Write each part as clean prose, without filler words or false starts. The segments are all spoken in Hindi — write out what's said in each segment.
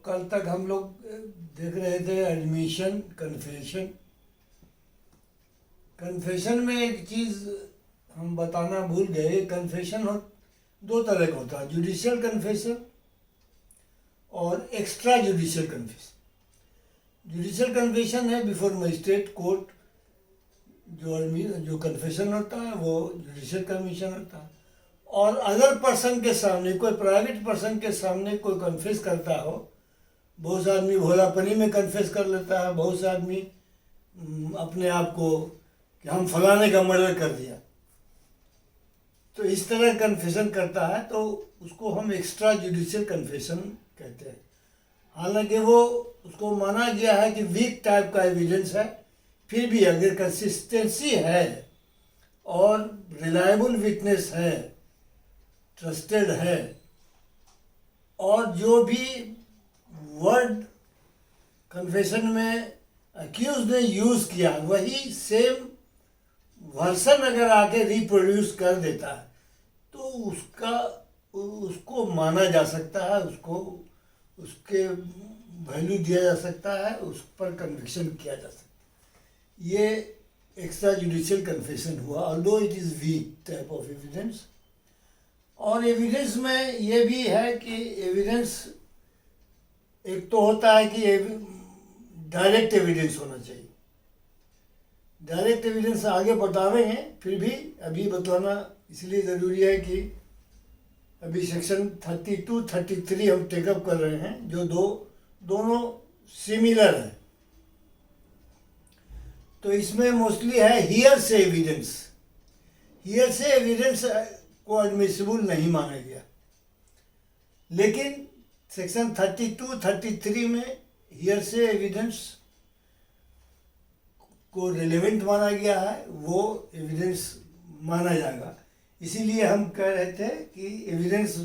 कल तक हम लोग देख रहे थे एडमिशन कन्फेशन। कन्फेशन में एक चीज़ हम बताना भूल गए। कन्फेशन हो दो तरह का होता है, जुडिशियल कन्फेशन और extra judicial confession. Judicial confession है बिफोर मजिस्ट्रेट कोर्ट, जो कन्फेशन होता है वो जुडिशियल कन्फेशन होता है। और अदर पर्सन के सामने, कोई प्राइवेट पर्सन के सामने कोई कन्फेस करता हो, बहुत से आदमी भोलापनी में कन्फेस कर लेता है, बहुत से आदमी अपने आप को कि हम फलाने का मर्डर कर दिया, तो इस तरह कन्फेशन करता है, तो उसको हम एक्स्ट्रा जुडिशियल कन्फेशन कहते हैं। हालांकि वो उसको माना गया है कि वीक टाइप का एविडेंस है, फिर भी अगर कंसिस्टेंसी है और रिलायबल विटनेस है, ट्रस्टेड है, और जो भी वर्ड कन्फेशन में अक्यूज ने यूज़ किया वही सेम वर्सन अगर आके रिप्रोड्यूस कर देता है तो उसको माना जा सकता है, उसको उसके वैल्यू दिया जा सकता है, उस पर कन्विक्शन किया जा सकता है। ये एक्स्ट्रा जुडिशियल कन्फेशन हुआ, although it is weak type of evidence. और एविडेंस में ये भी है कि एविडेंस एक तो होता है कि डायरेक्ट एविडेंस होना चाहिए। डायरेक्ट एविडेंस आगे बतावेंगे, फिर भी अभी बतलाना इसलिए ज़रूरी है कि अभी सेक्शन 32, 33 हम टेकअप कर रहे हैं, जो दोनों सिमिलर है। तो इसमें मोस्टली है हियर से एविडेंस। हियर से एविडेंस को एडमिसिबल नहीं माना गया, लेकिन सेक्शन 32, 33 में हियर से एविडेंस को रिलेवेंट माना गया है, वो एविडेंस माना जाएगा। इसीलिए हम कह रहे थे कि एविडेंस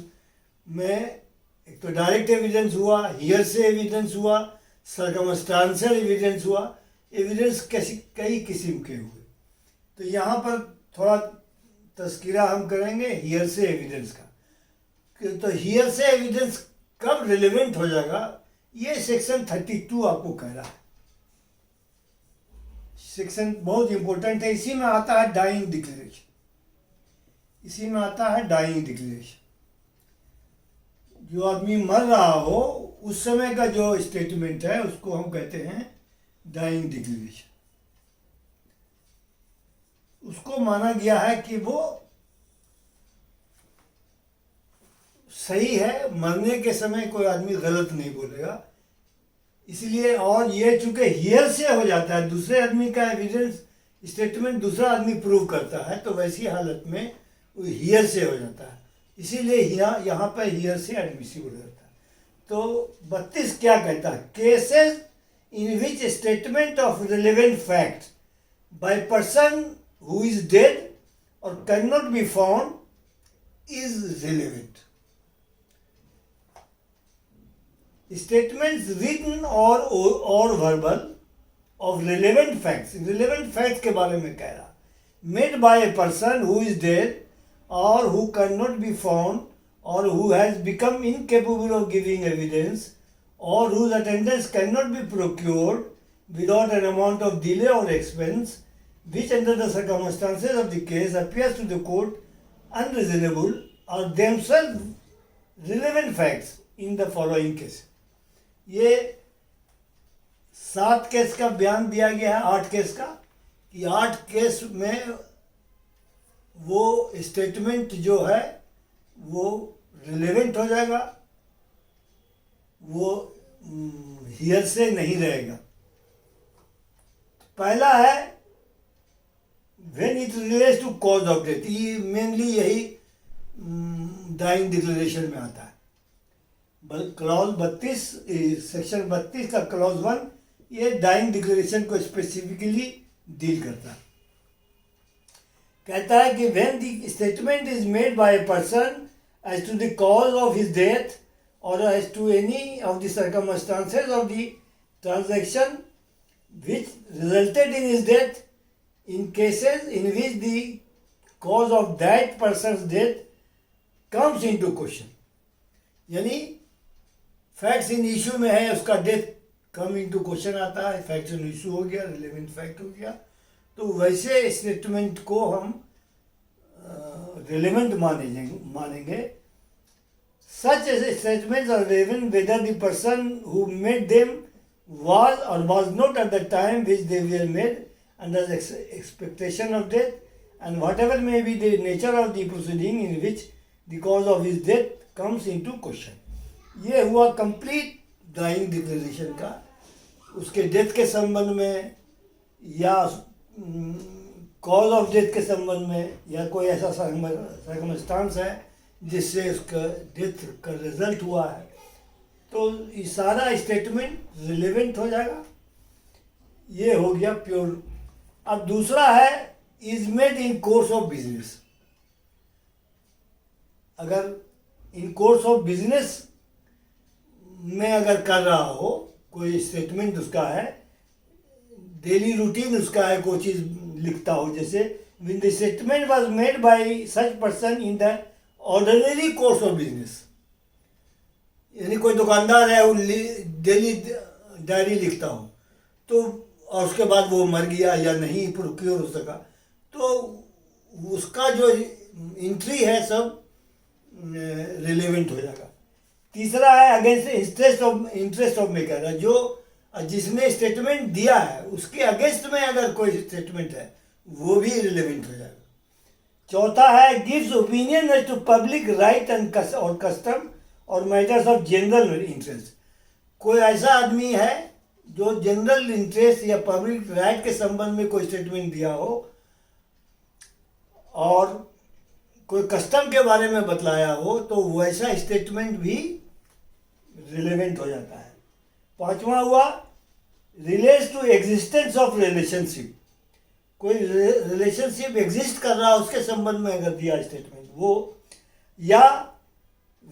में एक तो डायरेक्ट एविडेंस हुआ, हियर से एविडेंस हुआ, सर्कमस्टांशियल एविडेंस हुआ, एविडेंस कई किस्म के हुए। तो यहाँ पर थोड़ा तस्कीरा हम करेंगे हियर से एविडेंस का। तो हियर से एविडेंस कब रिलेवेंट हो जाएगा, ये सेक्शन 32 आपको कह रहा है। सेक्शन बहुत इंपॉर्टेंट है, इसी में आता है डाइंग डिक्लेरेशन। इसी में आता है डाइंग डिक्लेरेशन। जो आदमी मर रहा हो उस समय का जो स्टेटमेंट है उसको हम कहते हैं डाइंग डिक्लेरेशन। उसको माना गया है कि वो सही है, मरने के समय कोई आदमी गलत नहीं बोलेगा। इसलिए, और ये चूंकि हियर से हो जाता है, दूसरे आदमी का एविडेंस स्टेटमेंट दूसरा आदमी प्रूव करता है, तो वैसी हालत में वो हियर से हो जाता है। इसीलिए यहाँ पर हियर से एडमिसिबल होता है। तो 32 क्या कहता है, cases in which statement of relevant fact by person who is dead और can not be found is relevant. Statements written or verbal of relevant facts, relevant facts के बारे में कह रहा, made by a person who is dead or who cannot be found or who has become incapable of giving evidence or whose attendance cannot be procured without an amount of delay or expense, which under the circumstances of the case appears to the court unreasonable, are themselves relevant facts in the following case. ये 7 केस का बयान दिया गया है, 8 केस का, कि 8 केस में वो स्टेटमेंट जो है वो रिलेवेंट हो जाएगा, वो हियर से नहीं रहेगा। पहला है when it relates to cause of death, ये मेनली यही डाइंग डिक्लेरेशन में आता है। क्लॉज 32, सेक्शन 32 का क्लॉज 1 ये डाइंग डिक्लेरेशन को स्पेसिफिकली डील करता है। कहता है कि when the statement is made by a person as to the cause of his death और as to any of the circumstances of the transaction which resulted in his death in cases in which the cause of that person's death comes into question। यानी फैक्ट्स इन इशू में है, उसका डेथ कम इनटू क्वेश्चन आता है, फैक्ट्स इन इशू हो गया, रिलेवेंट फैक्ट हो गया, तो वैसे स्टेटमेंट को हम रिलेवेंट मानेंगे. Such statements are relevant whether the person who made them was or was not at the time which they were made under the expectation of death, and whatever may be the nature of the proceeding in which the cause of his death comes into question. ये हुआ कंप्लीट डाइंग डिक्लेरेशन का. उसके डेथ के संबंध में या कॉज ऑफ डेथ के संबंध में या कोई ऐसा सर्कमस्टांस है जिससे उसका डेथ का रिजल्ट हुआ है, तो ये सारा स्टेटमेंट रिलेवेंट हो जाएगा. ये हो गया प्योर. अब दूसरा है is made in course of business. अगर इन कोर्स ऑफ बिजनेस में अगर कर रहा हो, कोई स्टेटमेंट उसका है, डेली रूटीन उसका है, कोई चीज़ लिखता हो, जैसे when the statement was made by such person in the ordinary course of business, यानी कोई दुकानदार है वो डेली डायरी लिखता हो, तो और उसके बाद वो मर गया या नहीं प्रोक्योर हो सका, तो उसका जो एंट्री है सब रिलेवेंट हो जाएगा. तीसरा है अगेंस्ट इंटरेस्ट ऑफ मेकर, जो जिसने स्टेटमेंट दिया है उसके अगेंस्ट में अगर कोई स्टेटमेंट है वो भी रिलेवेंट हो जाएगा. चौथा है gives opinion as to public right and और कस्टम और मैटर्स ऑफ जनरल इंटरेस्ट. कोई ऐसा आदमी है जो जनरल इंटरेस्ट या पब्लिक राइट के संबंध में कोई स्टेटमेंट दिया हो और कोई कस्टम के बारे में बतलाया हो, तो वैसा स्टेटमेंट भी रिलेवेंट हो जाता है. पांचवा हुआ relates to existence of relationship. कोई रिलेशनशिप एग्जिस्ट कर रहा है उसके संबंध में अगर दिया स्टेटमेंट, वो या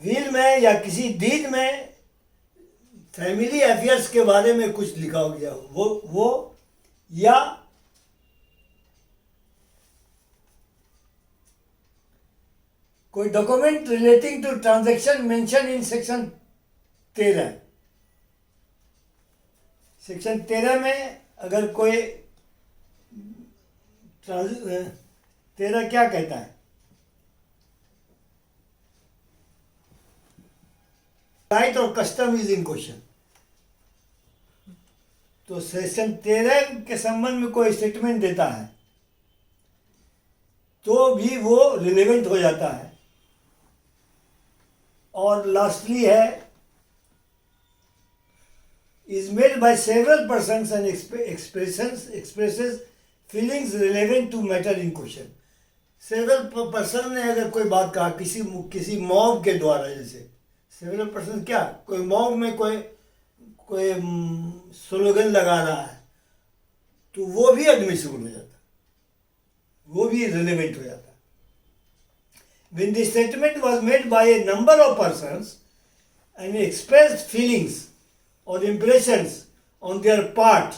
विल में या किसी डीड में फैमिली अफेयर्स के बारे में कुछ लिखा हो गया वो या कोई document relating to transaction mentioned in section 13. Section 13 में अगर कोई 13 क्या कहता है, राइट और कस्टम इज इन क्वेश्चन. तो सेक्शन 13 के संबंध में कोई स्टेटमेंट देता है तो भी वो रिलेवेंट हो जाता है. और लास्टली है is made by several persons and expresses feelings relevant to matter in question. Several person ने अगर कोई बात कहा किसी मॉब के द्वारा, जैसे सेवरल पर्सन क्या, कोई मॉब में कोई स्लोगन लगा रहा है, तो वो भी एडमिसिबल हो जाता, वो भी रिलेवेंट हो जाता. When the statement was made by a number of persons and expressed feelings or impressions on their part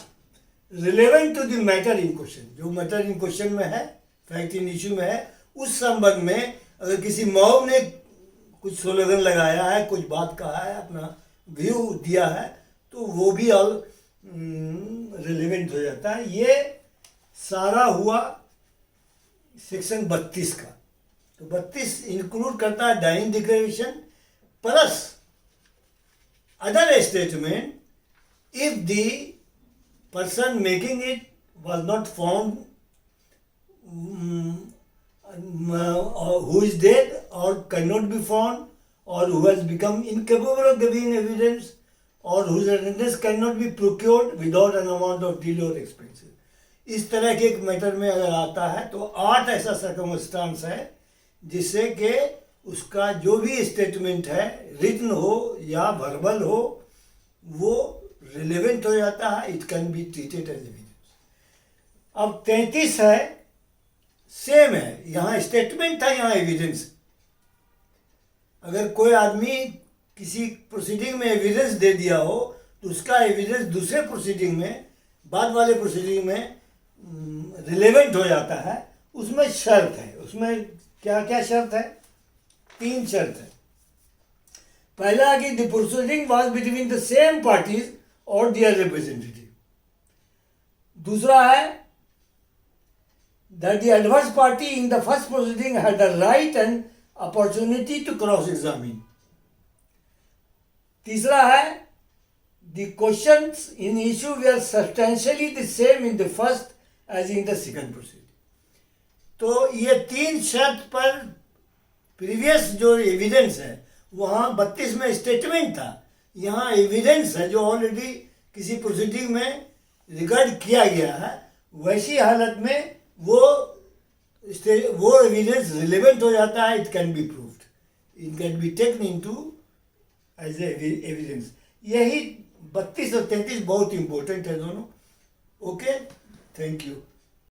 relevant to the matter in question, जो मैटर इन क्वेश्चन में है, फैक्ट इन इशू में है, उस संबंध में अगर किसी मॉब ने कुछ स्लोगन लगाया है, कुछ बात कहा है, अपना व्यू दिया है, तो वो भी ऑल रिलेवेंट हो जाता है. ये सारा हुआ सेक्शन 32 का. तो 32 इंक्लूड करता है dying declaration plus other statement if the person making it was not found who is dead or cannot be found or who has become incapable of giving evidence or whose evidence cannot be procured without an amount of delay or expenses. इस तरह के एक मैटर में अगर आता है तो 8 ऐसा सर्कमस्टांस है जिससे कि उसका जो भी स्टेटमेंट है, रिटन हो या वर्बल हो, वो रिलेवेंट हो जाता है. It can be treated as evidence. अब 33 है, सेम है, यहाँ स्टेटमेंट था, यहाँ एविडेंस. अगर कोई आदमी किसी प्रोसीडिंग में एविडेंस दे दिया हो तो उसका एविडेंस दूसरे प्रोसीडिंग में, बाद वाले प्रोसीडिंग में रिलेवेंट हो जाता है. उसमें शर्त है, उसमें क्या क्या शर्त है? 3 शर्त है. पहला कि the proceeding was between the same parties और देयर रिप्रेजेंटेटिव। दूसरा है that the adverse party in the first proceeding had the right and opportunity to cross-examine. तीसरा है the questions in issue were substantially the same in the first as in the second proceeding. तो ये तीन शर्त पर प्रीवियस जो एविडेंस है, वहाँ 32 में स्टेटमेंट था, यहाँ एविडेंस है जो ऑलरेडी किसी प्रोसीडिंग में रिकॉर्ड किया गया है। वैसी हालत में वो एविडेंस रिलेवेंट हो जाता है, it can be proved, it can be taken into as evidence. यही 32 और 33 बहुत इंपॉर्टेंट है दोनों। Okay, thank you.